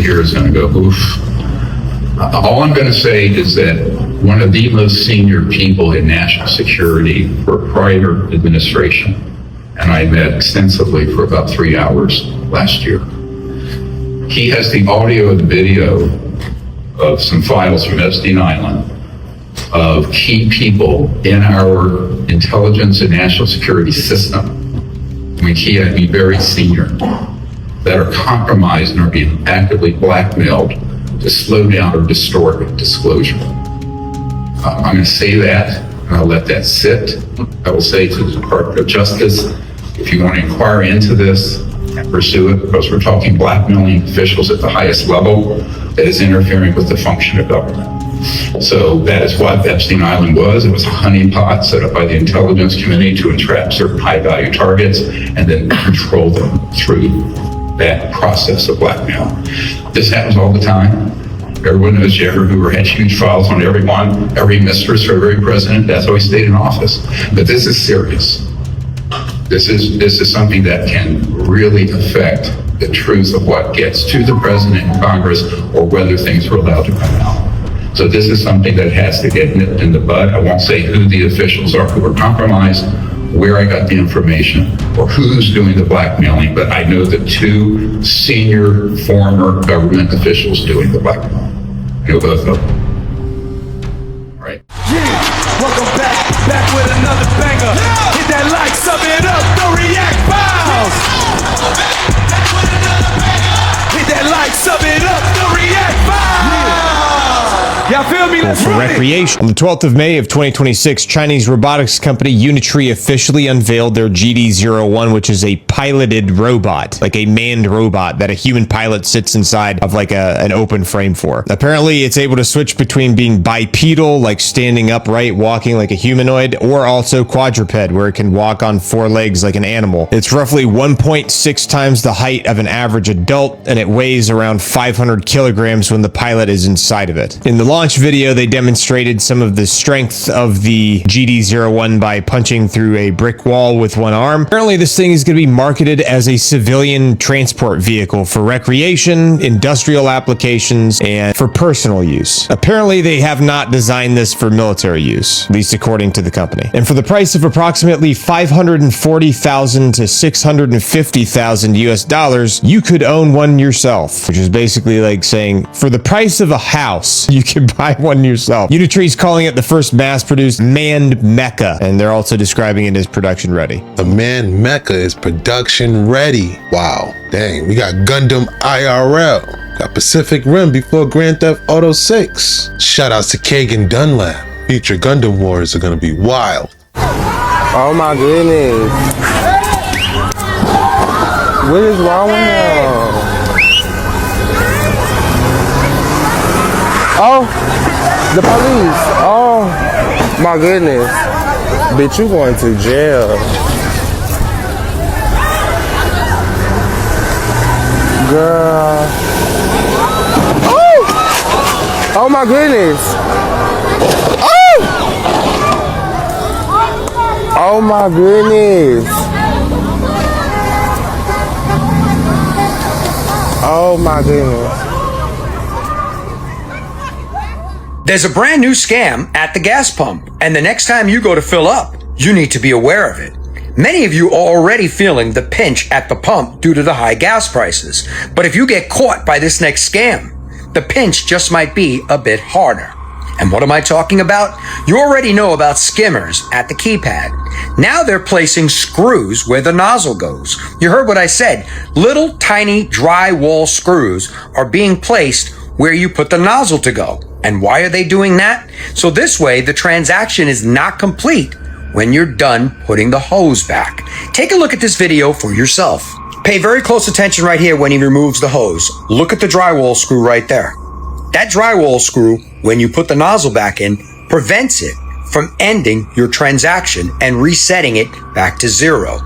here is going to go, oof. All I'm going to say is that one of the most senior people in national security for prior administration, and I met extensively for about 3 hours last year. He has the audio and video of some files from Epstein Island of key people in our intelligence and national security system. I mean, he had to be very senior, that are compromised and are being actively blackmailed to slow down or distort disclosure. I'm going to say that, and I'll let that sit. I will say to the Department of Justice, if you want to inquire into this and pursue it, because we're talking blackmailing officials at the highest level that is interfering with the function of government. So that is what Epstein Island was. It was a honeypot set up by the intelligence community to entrap certain high-value targets and then control them through that process of blackmail. This happens all the time. Everyone knows J. Edgar Hoover had huge files on everyone, every mistress for every president. That's how he stayed in office. But this is serious. This is something that can really affect the truth of what gets to the president and Congress, or whether things are allowed to come out. So this is something that has to get nipped in the bud. I won't say who the officials are who were compromised, where I got the information, or who's doing the blackmailing, but I know the 2 senior former government officials doing the blackmailing. I know both of them. All right. Yeah, welcome back with another banger. Yeah. Hit that like, sub it up, the react files. Back with another banger. Hit that like, sub it up, the react files. Y'all feel me? Let's for recreation. On the 12th of May of 2026, Chinese robotics company Unitree officially unveiled their GD-01, which is a piloted robot, like a manned robot that a human pilot sits inside of like an open frame for. Apparently, it's able to switch between being bipedal, like standing upright, walking like a humanoid, or also quadruped, where it can walk on 4 legs like an animal. It's roughly 1.6 times the height of an average adult, and it weighs around 500 kilograms when the pilot is inside of it. In the launch video, they demonstrated some of the strength of the GD-01 by punching through a brick wall with one arm. Apparently, this thing is going to be marketed as a civilian transport vehicle for recreation, industrial applications, and for personal use. Apparently, they have not designed this for military use, at least according to the company. And for the price of approximately $540,000 to $650,000 US, you could own one yourself, which is basically like saying, for the price of a house, you can buy one yourself. Unitree's calling it the first mass-produced manned mecha, and they're also describing it as production ready. The manned mecha is production ready. Wow, dang, we got Gundam IRL. Got Pacific Rim before Grand Theft Auto 6. Shoutouts to Kagan Dunlap. Future Gundam wars are gonna be wild. Oh my goodness. What is wrong with him? Oh, the police. Oh, my goodness. Bitch, you going to jail. Girl. Oh! Oh, my goodness. Oh! Oh, my goodness. Oh, my goodness. There's a brand new scam at the gas pump, and the next time you go to fill up, you need to be aware of it. Many of you are already feeling the pinch at the pump due to the high gas prices. But if you get caught by this next scam, the pinch just might be a bit harder. And what am I talking about? You already know about skimmers at the keypad. Now they're placing screws where the nozzle goes. You heard what I said. Little tiny drywall screws are being placed where you put the nozzle to go. And why are they doing that? So this way, the transaction is not complete when you're done putting the hose back. Take a look at this video for yourself. Pay very close attention right here when he removes the hose. Look at the drywall screw right there. That drywall screw, when you put the nozzle back in, prevents it from ending your transaction and resetting it back to zero.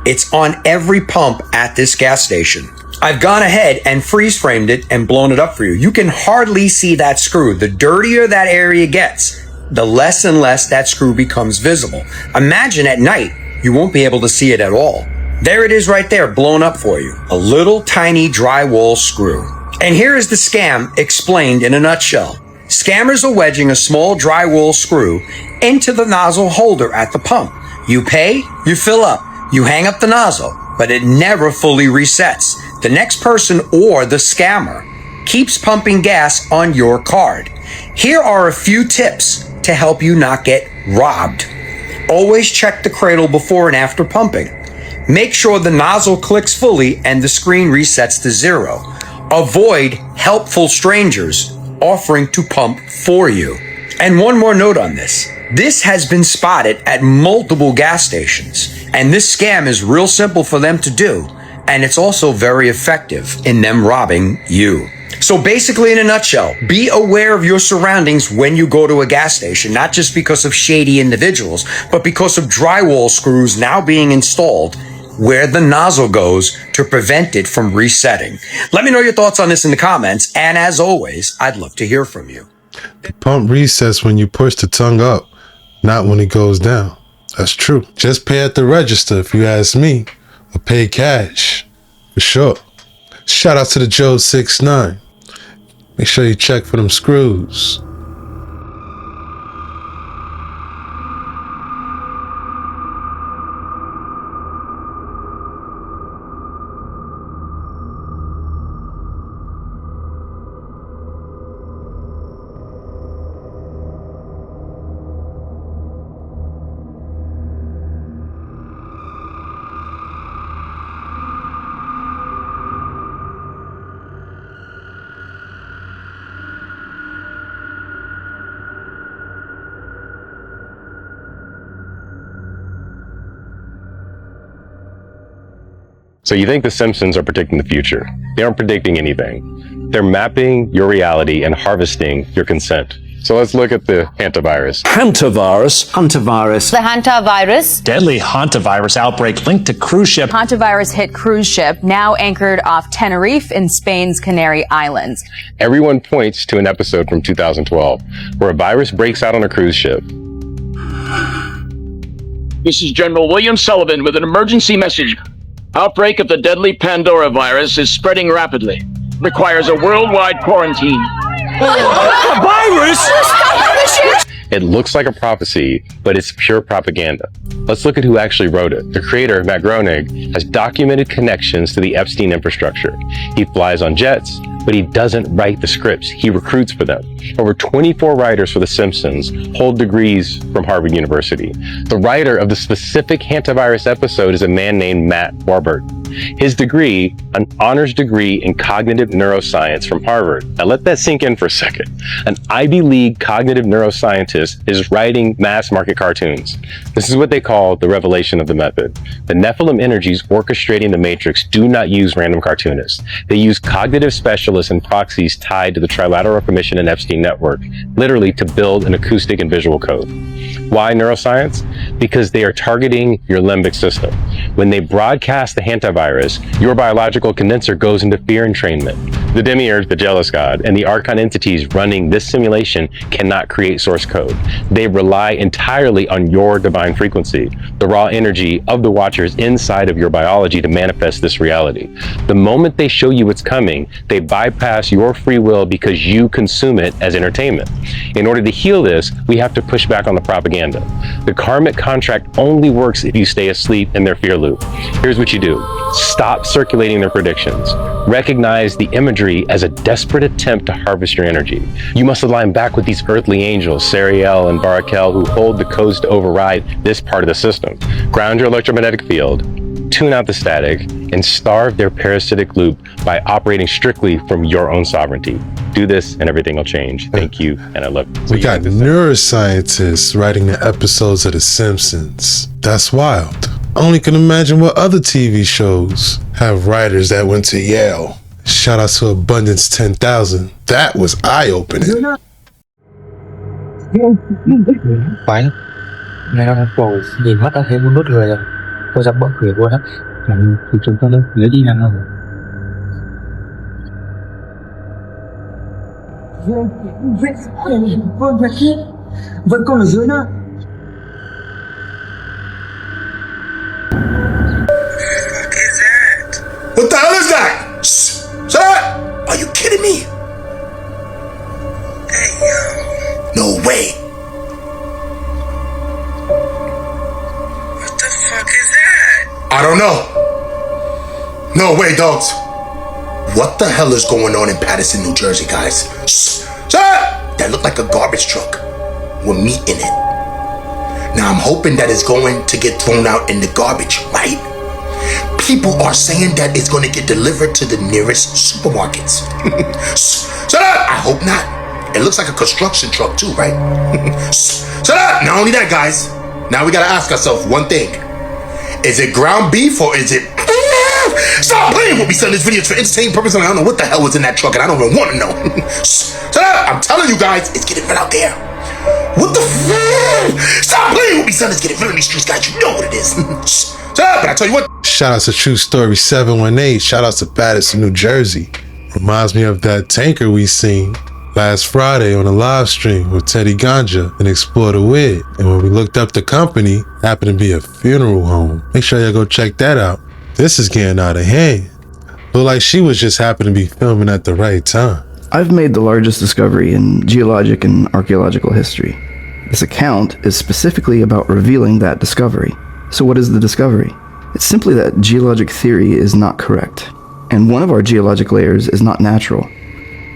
It's on every pump at this gas station. I've gone ahead and freeze framed it and blown it up for you. You can hardly see that screw. The dirtier that area gets, the less and less that screw becomes visible. Imagine at night, you won't be able to see it at all. There it is right there, blown up for you. A little tiny drywall screw. And here is the scam explained in a nutshell. Scammers are wedging a small drywall screw into the nozzle holder at the pump. You pay, you fill up, you hang up the nozzle, but it never fully resets. The next person or the scammer keeps pumping gas on your card. Here are a few tips to help you not get robbed. Always check the cradle before and after pumping. Make sure the nozzle clicks fully and the screen resets to 0. Avoid helpful strangers offering to pump for you. And one more note on this. This has been spotted at multiple gas stations, and this scam is real simple for them to do, and it's also very effective in them robbing you. So basically, in a nutshell, be aware of your surroundings when you go to a gas station, not just because of shady individuals, but because of drywall screws now being installed where the nozzle goes to prevent it from resetting. Let me know your thoughts on this in the comments, and as always, I'd love to hear from you. The pump resets when you push the tongue up, not when it goes down. That's true. Just pay at the register if you ask me, or pay cash, for sure. Shout out to the Joe69. Make sure you check for them screws. So you think the Simpsons are predicting the future? They aren't predicting anything. They're mapping your reality and harvesting your consent. So let's look at the hantavirus. Hantavirus. The hantavirus. Deadly hantavirus outbreak linked to cruise ship. Hantavirus hit cruise ship, now anchored off Tenerife in Spain's Canary Islands. Everyone points to an episode from 2012 where a virus breaks out on a cruise ship. This is General William Sullivan with an emergency message. Outbreak of the deadly Pandora virus is spreading rapidly. Requires a worldwide quarantine. A virus? It looks like a prophecy, but it's pure propaganda. Let's look at who actually wrote it. The creator, Matt Groening, has documented connections to the Epstein infrastructure. He flies on jets, but he doesn't write the scripts. He recruits for them. Over 24 writers for The Simpsons hold degrees from Harvard University. The writer of the specific hantavirus episode is a man named Matt Warburton. His degree, an honors degree in cognitive neuroscience from Harvard. Now let that sink in for a second. An Ivy League cognitive neuroscientist is writing mass market cartoons. This is what they call the revelation of the method. The Nephilim energies orchestrating the Matrix do not use random cartoonists. They use cognitive specialists and proxies tied to the Trilateral Commission and Epstein network, literally to build an acoustic and visual code. Why neuroscience? Because they are targeting your limbic system. When they broadcast the hantavirus, your biological condenser goes into fear entrainment. The demiurge, the jealous god, and the archon entities running this simulation cannot create source code. They rely entirely on your divine frequency, the raw energy of the watchers inside of your biology to manifest this reality. The moment they show you what's coming, they bypass your free will because you consume it as entertainment. In order to heal this, we have to push back on the propaganda. The karmic contract only works if you stay asleep in their fear loop. Here's what you do. Stop circulating their predictions. Recognize the imagery as a desperate attempt to harvest your energy. You must align back with these earthly angels, Sariel and Barakel, who hold the codes to override this part of the system. Ground your electromagnetic field, tune out the static, and starve their parasitic loop by operating strictly from your own sovereignty. Do this and everything will change. Thank you, and I love you. We got neuroscientists writing the episodes of The Simpsons. That's wild. I only can imagine what other TV shows have writers that went to Yale. Shout out to Abundance 10,000. That was eye-opening. Phải lắm. Này nó bầu nhìn mắt đã thấy muốn đốt người rồi. Tôi dám bớt khuyển luôn á. Thì chúng ta lên phía đi nào. Vẫn còn ở dưới nữa. What the hell is that? Shut up! Are you kidding no. No way, dogs. What the hell is going on in Patterson, New Jersey, guys? Shut up! That looked like a garbage truck with meat in it. Now, I'm hoping that it's going to get thrown out in the garbage, right? People are saying that it's going to get delivered to the nearest supermarkets. Shut up! I hope not. It looks like a construction truck too, right? Shut up! Not only that, guys. Now we gotta ask ourselves one thing. Is it ground beef or is it... Stop playing with me, son. This video is for entertainment purposes. I don't know what the hell was in that truck and I don't even want to know. Shut up! I'm telling you guys, it's getting real out there. What the Stop playing with me, son. It's getting real in these streets, guys. You know what it is. Shut up! But I tell you what. Shout out to True Story 718. Shout out to Patterson, New Jersey. Reminds me of that tanker we seen last Friday on a live stream with Teddy Ganja and Explore the Weird. And when we looked up the company, it happened to be a funeral home. Make sure y'all go check that out. This is getting out of hand. Look like she was just happened to be filming at the right time. I've made the largest discovery in geologic and archaeological history. This account is specifically about revealing that discovery. So what is the discovery? It's simply that geologic theory is not correct. And one of our geologic layers is not natural.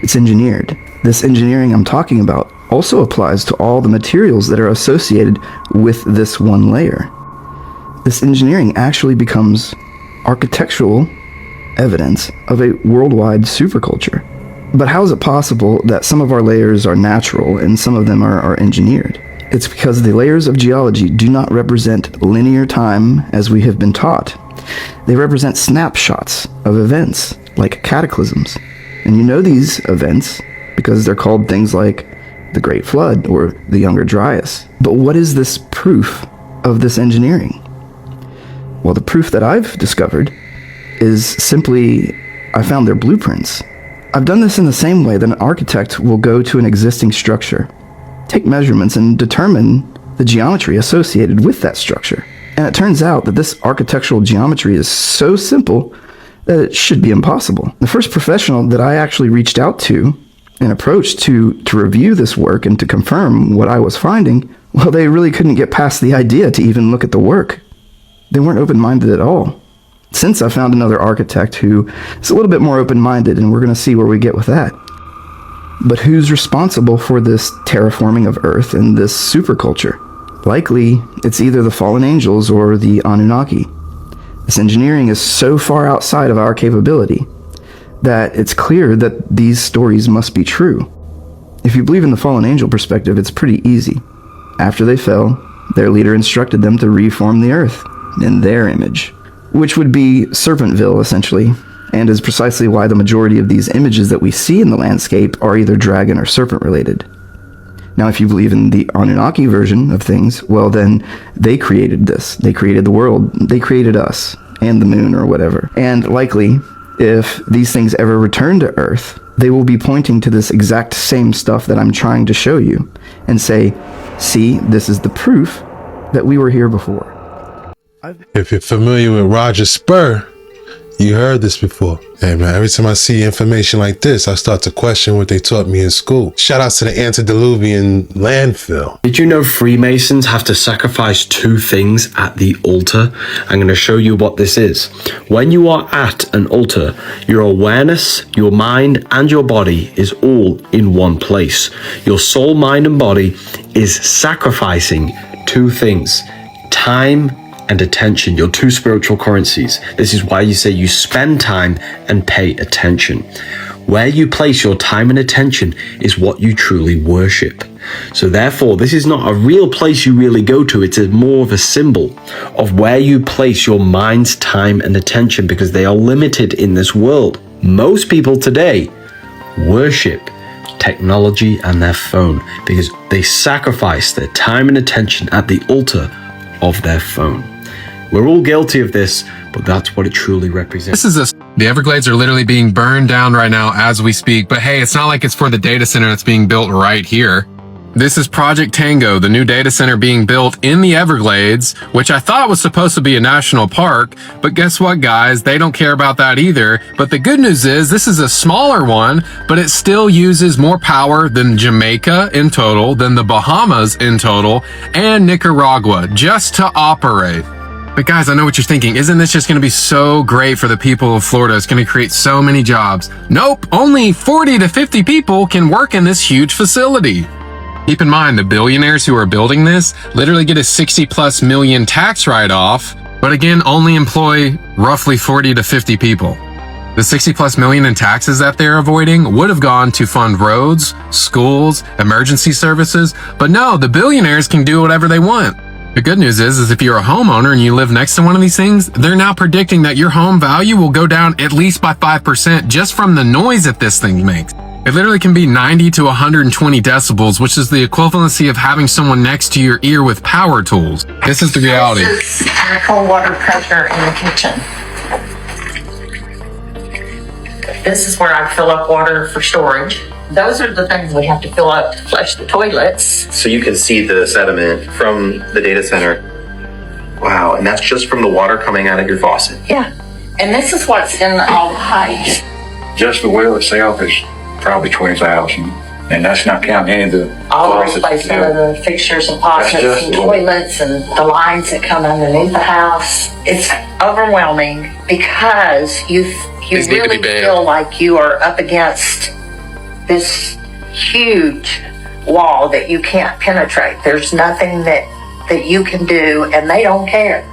It's engineered. This engineering I'm talking about also applies to all the materials that are associated with this one layer. This engineering actually becomes architectural evidence of a worldwide superculture. But how is it possible that some of our layers are natural and some of them are engineered? It's because the layers of geology do not represent linear time as we have been taught. They represent snapshots of events, like cataclysms. And you know these events because they're called things like the Great Flood or the Younger Dryas. But what is this proof of this engineering? Well, the proof that I've discovered is simply I found their blueprints. I've done this in the same way that an architect will go to an existing structure, take measurements, and determine the geometry associated with that structure. And it turns out that this architectural geometry is so simple that it should be impossible. The first professional that I actually reached out to and approached to review this work and to confirm what I was finding, well, they really couldn't get past the idea to even look at the work. They weren't open-minded at all. Since I found another architect who is a little bit more open-minded, and we're going to see where we get with that. But who's responsible for this terraforming of Earth and this superculture? Likely, it's either the fallen angels or the Anunnaki. This engineering is so far outside of our capability that it's clear that these stories must be true. If you believe in the fallen angel perspective, it's pretty easy. After they fell, their leader instructed them to reform the Earth in their image, which would be Serpentville, essentially, and is precisely why the majority of these images that we see in the landscape are either dragon or serpent related. Now, if you believe in the Anunnaki version of things, well then, they created this. They created the world. They created us, and the moon, or whatever. And likely, if these things ever return to Earth, they will be pointing to this exact same stuff that I'm trying to show you, and say, see, this is the proof that we were here before. If you're familiar with Roger Spur, you heard this before. Hey man, every time I see information like this, I start to question what they taught me in school. Shout out to the antediluvian landfill. Did you know Freemasons have to sacrifice 2 things at the altar? I'm going to show you what this is. When you are at an altar, your awareness, your mind, and your body is all in one place. Your soul, mind, and body is sacrificing 2 things: time and attention, your 2 spiritual currencies. This is why you say you spend time and pay attention. Where you place your time and attention is what you truly worship. So therefore, this is not a real place you really go to. It's more of a symbol of where you place your mind's time and attention, because they are limited in this world. Most people today worship technology and their phone because they sacrifice their time and attention at the altar of their phone. We're all guilty of this, but that's what it truly represents. The Everglades are literally being burned down right now as we speak, but hey, it's not like it's for the data center that's being built right here. This is Project Tango, the new data center being built in the Everglades, which I thought was supposed to be a national park, but guess what, guys? They don't care about that either. But the good news is this is a smaller one, but it still uses more power than Jamaica in total, than the Bahamas in total, and Nicaragua just to operate. But guys, I know what you're thinking. Isn't this just going to be so great for the people of Florida? It's going to create so many jobs. Nope, only 40 to 50 people can work in this huge facility. Keep in mind, the billionaires who are building this literally get a 60+ million tax write-off, but again, only employ roughly 40 to 50 people. The 60+ million in taxes that they're avoiding would have gone to fund roads, schools, emergency services, but no, the billionaires can do whatever they want. The good news is if you're a homeowner and you live next to one of these things, they're now predicting that your home value will go down at least by 5% just from the noise that this thing makes. It literally can be 90 to 120 decibels, which is the equivalency of having someone next to your ear with power tools. This is the reality. This is our cold water pressure in the kitchen. This is where I fill up water for storage. Those are the things we have to fill up to flush the toilets. So you can see the sediment from the data center. Wow, and that's just from the water coming out of your faucet. Yeah, and this is what's in all the pipes. Just the well itself is probably 20,000, and that's not counting any of the All the faucets. replacement of the fixtures and faucets just and the- toilets and the lines that come underneath the house. It's overwhelming because you These need to be really banned. feel like you are up against this huge wall that you can't penetrate. There's nothing that you can do, and they don't care.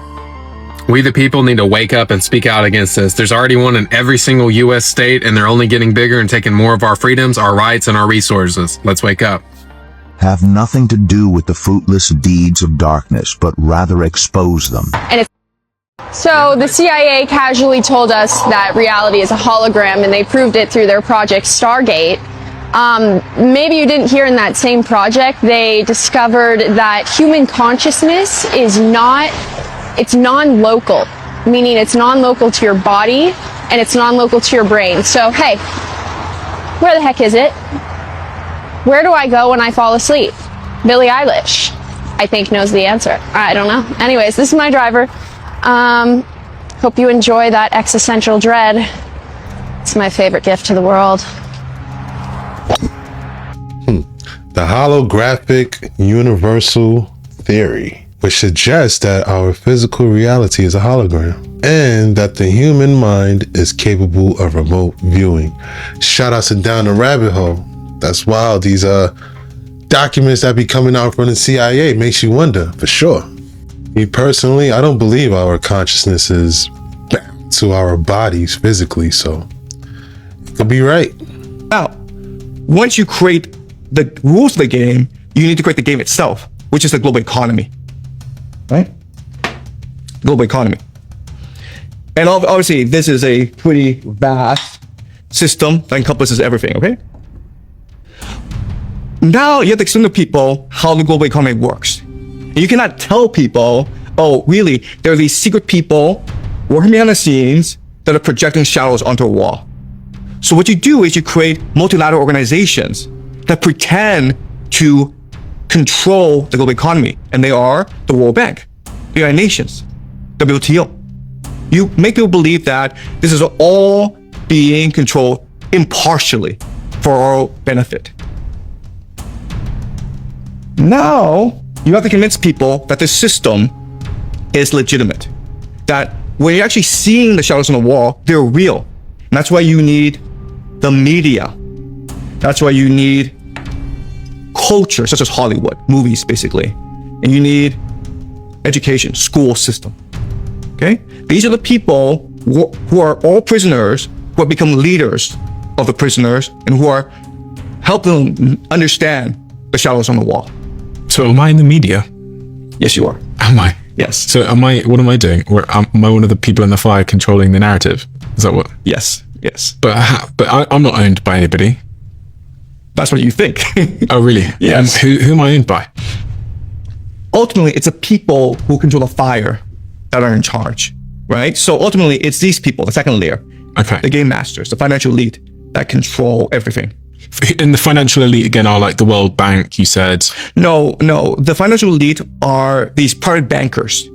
We the people need to wake up and speak out against this. There's already one in every single U.S. state, and they're only getting bigger and taking more of our freedoms, our rights, and our resources. Let's wake up. Have nothing to do with the fruitless deeds of darkness, but rather expose them. So the CIA casually told us that reality is a hologram, and they proved it through their project Stargate. Maybe you didn't hear in that same project, they discovered that human consciousness is it's non-local, meaning it's non-local to your body and it's non-local to your brain. So, hey, where the heck is it? Where do I go when I fall asleep? Billie Eilish, I think, knows the answer. I don't know. Anyways, this is my driver. Hope you enjoy that existential dread. It's my favorite gift to the world. The holographic universal theory, which suggests that our physical reality is a hologram and that the human mind is capable of remote viewing. Shout out to Down the Rabbit Hole. That's wild. These documents that be coming out from the CIA makes you wonder for sure. Me personally, I don't believe our consciousness is bound to our bodies physically, so it could be right. Now, once you create the rules of the game, you need to create the game itself, which is the global economy, right? Global economy. And obviously, this is a pretty vast system that encompasses everything, okay? Now you have to explain to people how the global economy works. You cannot tell people, oh, really, there are these secret people working behind the scenes that are projecting shadows onto a wall. So what you do is you create multilateral organizations that pretend to control the global economy. And they are the World Bank, the United Nations, WTO. You make people believe that this is all being controlled impartially for our benefit. Now, you have to convince people that this system is legitimate. That when you're actually seeing the shadows on the wall, they're real. And that's why you need the media. That's why you need culture, such as Hollywood, movies, basically. And you need education, school system. Okay? These are the people who are all prisoners, who have become leaders of the prisoners, and who are helping them understand the shadows on the wall. So am I in the media? Yes, you are. Am I? Yes. So what am I doing? Or am I one of the people in the fire controlling the narrative? Is that what? Yes. Yes. But I'm not owned by anybody. That's what you think. Oh, really? Yes. Who am I owned by? Ultimately, it's the people who control the fire that are in charge, right? So ultimately, it's these people, the second layer. Okay. The game masters, the financial elite that control everything. And the financial elite, again, are like the World Bank, you said? No. The financial elite are these private bankers.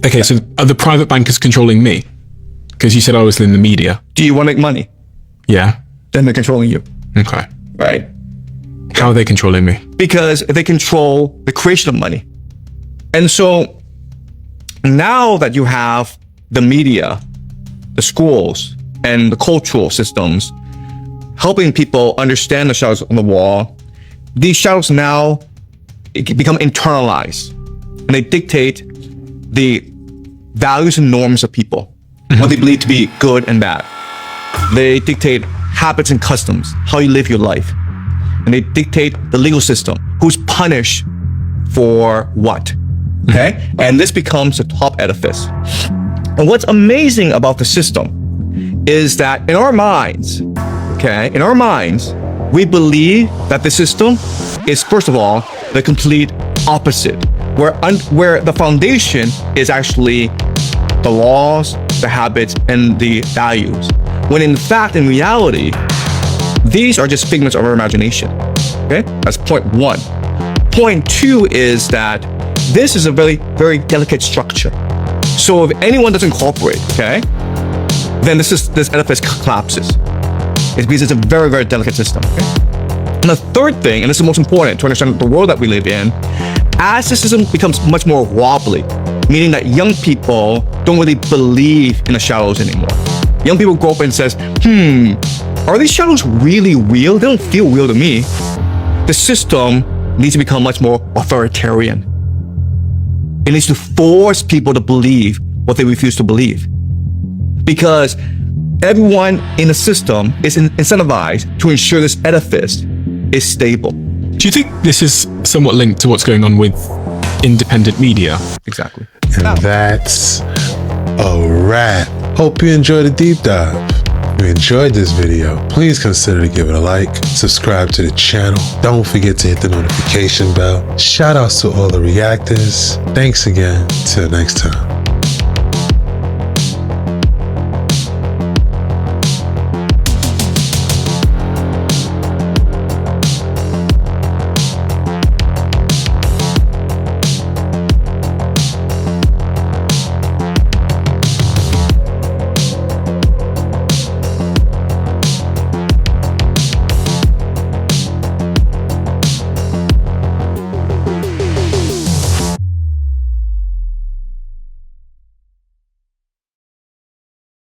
Okay, so are the private bankers controlling me? Because you said I was in the media. Do you want to make money? Yeah. Then they're controlling you. Okay. Right. How are they controlling me? Because they control the creation of money. And so Now that you have the media, the schools, and the cultural systems helping people understand the shadows on the wall, these shadows now become internalized, and they dictate the values and norms of people, what they believe to be good and bad. They dictate habits and customs, how you live your life. And they dictate the legal system, who's punished for what, okay? And this becomes the top edifice. And what's amazing about the system is that in our minds, okay, we believe that the system is, first of all, the complete opposite, where the foundation is actually the laws, the habits, and the values. When in fact, in reality, these are just figments of our imagination, okay? That's point one. Point two is that this is a very, very delicate structure. So if anyone doesn't cooperate, okay, then this edifice collapses. It's because it's a very, very delicate system, okay? And the third thing, and this is the most important to understand the world that we live in, as the system becomes much more wobbly, meaning that young people don't really believe in the shadows anymore. Young people grow up and says, are these shadows really real? They don't feel real to me. The system needs to become much more authoritarian. It needs to force people to believe what they refuse to believe. Because everyone in the system is incentivized to ensure this edifice is stable. Do you think this is somewhat linked to what's going on with independent media? Exactly. And that's a wrap. Hope you enjoyed the deep dive. If you enjoyed this video, please consider to give it a like, subscribe to the channel. Don't forget to hit the notification bell. Shout outs to all the reactors. Thanks again. Till next time.